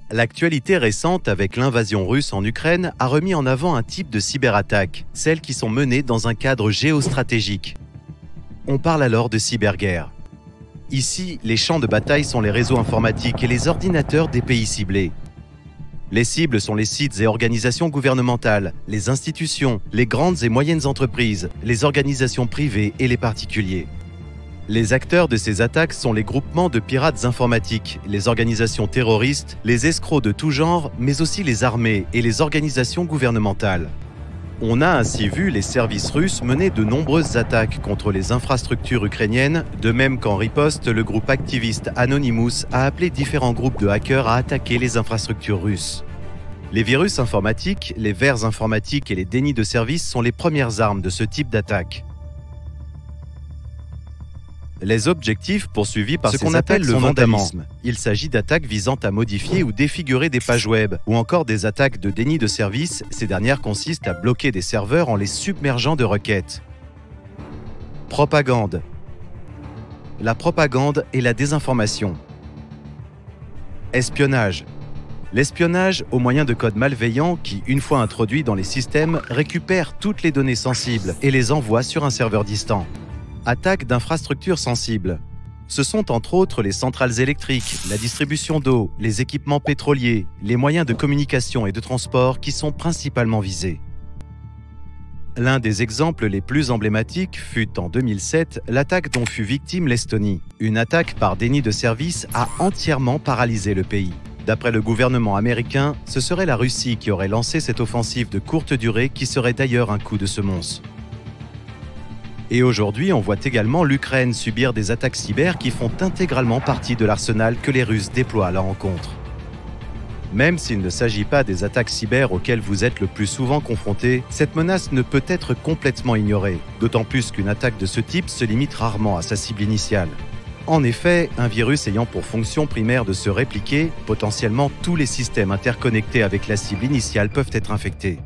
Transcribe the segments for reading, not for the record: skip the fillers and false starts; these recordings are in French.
L'actualité récente avec l'invasion russe en Ukraine a remis en avant un type de cyberattaque, celles qui sont menées dans un cadre géostratégique. On parle alors de cyberguerre. Ici, les champs de bataille sont les réseaux informatiques et les ordinateurs des pays ciblés. Les cibles sont les sites et organisations gouvernementales, les institutions, les grandes et moyennes entreprises, les organisations privées et les particuliers. Les acteurs de ces attaques sont les groupements de pirates informatiques, les organisations terroristes, les escrocs de tout genre, mais aussi les armées et les organisations gouvernementales. On a ainsi vu les services russes mener de nombreuses attaques contre les infrastructures ukrainiennes, de même qu'en riposte, le groupe activiste Anonymous a appelé différents groupes de hackers à attaquer les infrastructures russes. Les virus informatiques, les vers informatiques et les dénis de service sont les premières armes de ce type d'attaque. Les objectifs poursuivis par ces attaques sont notamment: il s'agit d'attaques visant à modifier ou défigurer des pages web, ou encore des attaques de déni de service. Ces dernières consistent à bloquer des serveurs en les submergeant de requêtes. Propagande. La propagande et la désinformation. Espionnage. L'espionnage au moyen de codes malveillants qui, une fois introduits dans les systèmes, récupèrent toutes les données sensibles et les envoient sur un serveur distant. Attaque d'infrastructures sensibles. Ce sont entre autres les centrales électriques, la distribution d'eau, les équipements pétroliers, les moyens de communication et de transport qui sont principalement visés. L'un des exemples les plus emblématiques fut en 2007 l'attaque dont fut victime l'Estonie. Une attaque par déni de service a entièrement paralysé le pays. D'après le gouvernement américain, ce serait la Russie qui aurait lancé cette offensive de courte durée qui serait d'ailleurs un coup de semonce. Et aujourd'hui, on voit également l'Ukraine subir des attaques cyber qui font intégralement partie de l'arsenal que les Russes déploient à leur encontre. Même s'il ne s'agit pas des attaques cyber auxquelles vous êtes le plus souvent confrontés, cette menace ne peut être complètement ignorée, d'autant plus qu'une attaque de ce type se limite rarement à sa cible initiale. En effet, un virus ayant pour fonction primaire de se répliquer, potentiellement tous les systèmes interconnectés avec la cible initiale peuvent être infectés.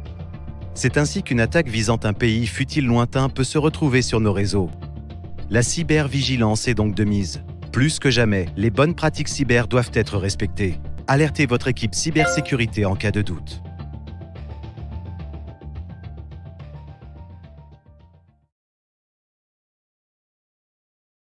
C'est ainsi qu'une attaque visant un pays, fût-il lointain, peut se retrouver sur nos réseaux. La cybervigilance est donc de mise. Plus que jamais, les bonnes pratiques cyber doivent être respectées. Alertez votre équipe cybersécurité en cas de doute.